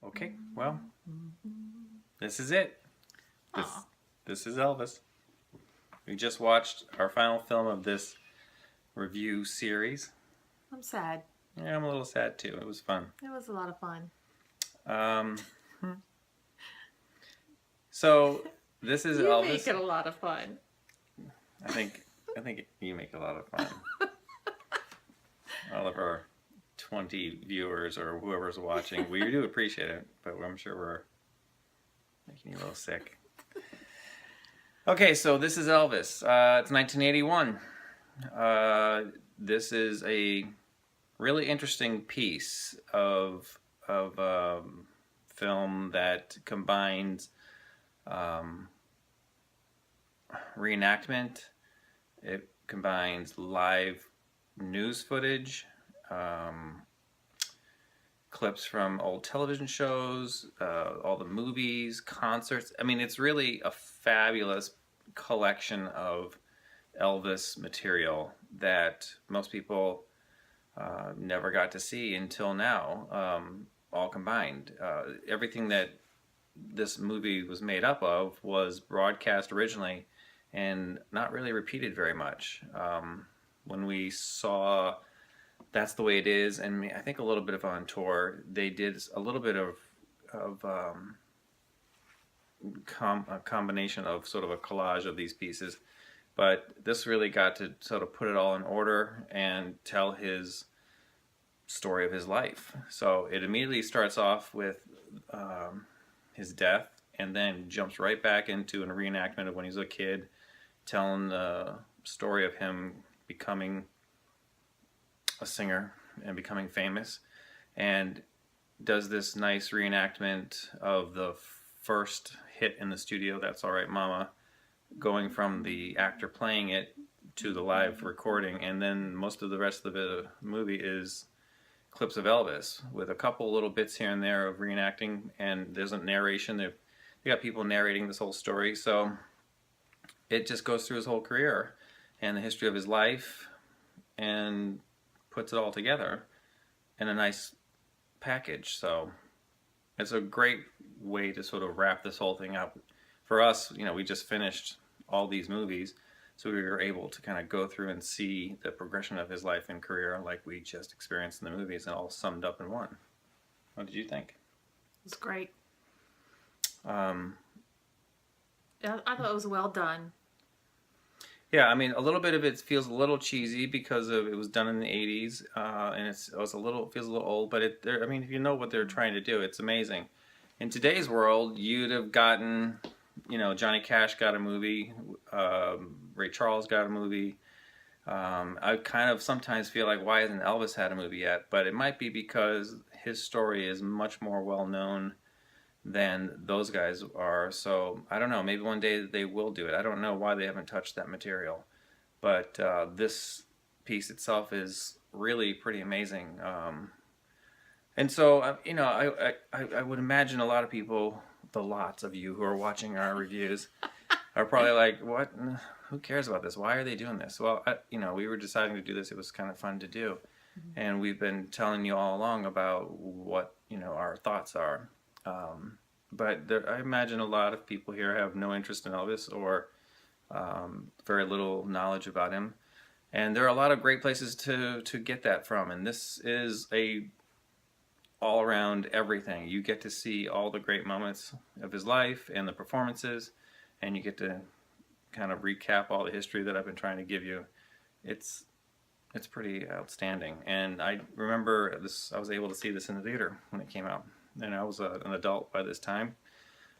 Okay, well, this is it. This, Aw. this is Elvis. We just watched our final film of this review series. I'm sad. Yeah, I'm a little sad too. It was fun. It was a lot of fun. Um, so this is You Elvis. make it a lot of fun. I think you make a lot of fun. All of our 20 viewers or whoever's watching, we do appreciate it, but I'm sure we're making you a little sick. Okay, so this is Elvis. It's 1981. This is a really interesting piece of film that combines reenactment. It combines live news footage, clips from old television shows, all the movies, concerts. I mean, it's really a fabulous collection of Elvis material that most people never got to see until now, all combined. Everything that this movie was made up of was broadcast originally and not really repeated very much. When we saw That's the Way It Is, and I think a little bit of On Tour, they did a little bit of a combination of sort of a collage of these pieces, but this really got to sort of put it all in order and tell his story of his life. So it immediately starts off with his death and then jumps right back into a reenactment of when he was a kid, telling the story of him becoming a singer and becoming famous, and does this nice reenactment of the first hit in the studio, That's All Right Mama, going from the actor playing it to the live recording, and then most of the rest of the movie is clips of Elvis with a couple little bits here and there of reenacting, and there's a narration. They got people narrating this whole story, so it just goes through his whole career and the history of his life and puts it all together in a nice package. So it's a great way to sort of wrap this whole thing up. For us, we just finished all these movies, so we were able to kind of go through and see the progression of his life and career like we just experienced in the movies, and all summed up in one. What did you think? It was great. Um, I thought it was well done. Yeah, I mean, a little bit of it feels a little cheesy because it was done in the '80s, and it feels a little old. But I mean, if you know what they're trying to do, it's amazing. In today's world, you'd have gotten, Johnny Cash got a movie, Ray Charles got a movie. I kind of sometimes feel like, why hasn't Elvis had a movie yet? But it might be because his story is much more well known than those guys are. So I don't know, maybe one day they will do it. I don't know why they haven't touched that material, but this piece itself is really pretty amazing. And so I would imagine a lot of people, the lots of you who are watching our reviews, are probably like, what, who cares about this, why are they doing this? Well, we were deciding to do this. It was kind of fun to do, and we've been telling you all along about what our thoughts are. But I imagine a lot of people here have no interest in Elvis or very little knowledge about him. And there are a lot of great places to get that from. And this is a all-around everything. You get to see all the great moments of his life and the performances, and you get to kind of recap all the history that I've been trying to give you. It's pretty outstanding. And I remember this. I was able to see this in the theater when it came out. And I was an adult by this time,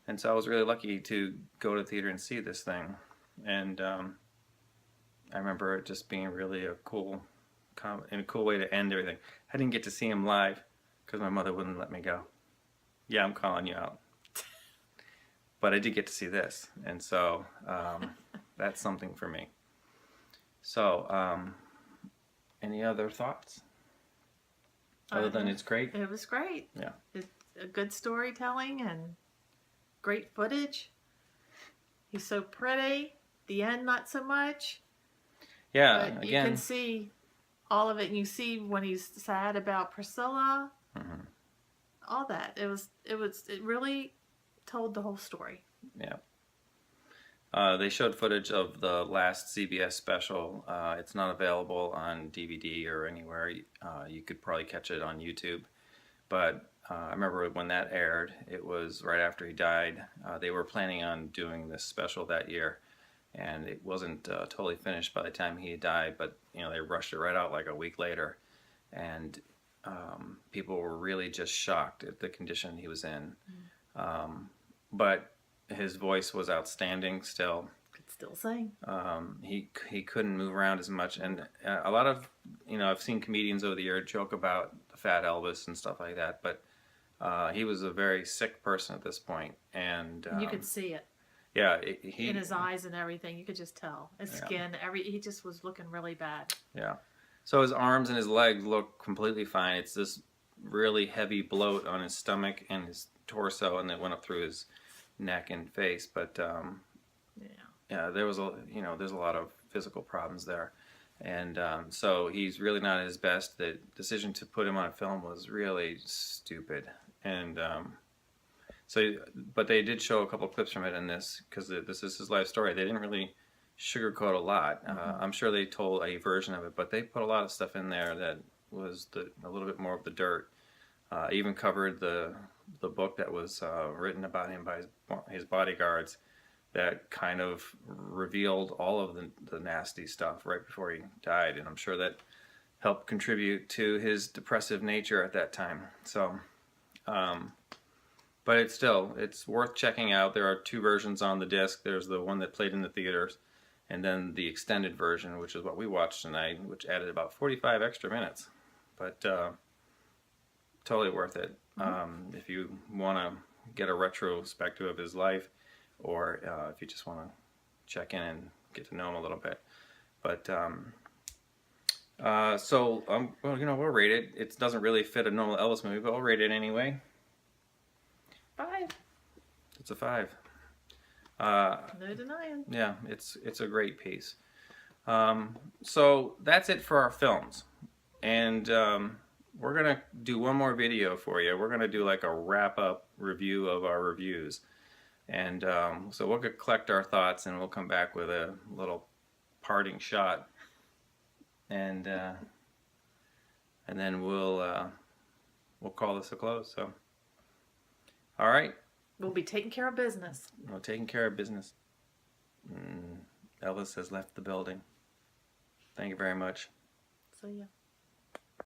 and so I was really lucky to go to the theater and see this thing. And I remember it just being really a cool way to end everything. I didn't get to see him live because my mother wouldn't let me go. Yeah, I'm calling you out. But I did get to see this, and so that's something for me. So, any other thoughts? Other than it's great? It was great. Yeah. It's a good storytelling and great footage. He's so pretty. The end, not so much. Yeah, But again. you can see all of it. And you see when he's sad about Priscilla. Mhm. all that. It really told the whole story. Yeah. They showed footage of the last CBS special. It's not available on DVD or anywhere. You could probably catch it on YouTube. But I remember when that aired, it was right after he died. They were planning on doing this special that year, and it wasn't totally finished by the time he died. But they rushed it right out like a week later, and people were really just shocked at the condition he was in. But his voice was outstanding still. Could still sing. He couldn't move around as much, and a lot of I've seen comedians over the year joke about the fat Elvis and stuff like that, but he was a very sick person at this point, and You could see it yeah, in his eyes and everything. You could just tell his skin. He just was looking really bad. Yeah. So his arms and his legs look completely fine. It's this really heavy bloat on his stomach and his torso, and it went up through his neck and face. But yeah, there's a lot of physical problems there, and so he's really not at his best. The decision to put him on film was really stupid, and but they did show a couple clips from it in this because this is his life story. They didn't really sugarcoat a lot. I'm sure they told a version of it, but they put a lot of stuff in there that was a little bit more of the dirt. Even covered the book that was written about him by his bodyguards that kind of revealed all of the nasty stuff right before he died, and I'm sure that helped contribute to his depressive nature at that time. So, but it's worth checking out. There are two versions on the disc. There's the one that played in the theaters, and then the extended version, which is what we watched tonight, which added about 45 extra minutes. But totally worth it. If you want to get a retrospective of his life, or if you just want to check in and get to know him a little bit. But well, we'll rate it. It doesn't really fit a normal Elvis movie, but we'll rate it anyway. 5. It's a 5. No denying. Yeah, it's a great piece. So that's it for our films, and we're gonna do one more video for you. We're gonna do like a wrap-up review of our reviews, and so we'll collect our thoughts, and we'll come back with a little parting shot, and then we'll call this a close. So, all right. We'll be taking care of business. We're taking care of business. Elvis has left the building. Thank you very much. So yeah.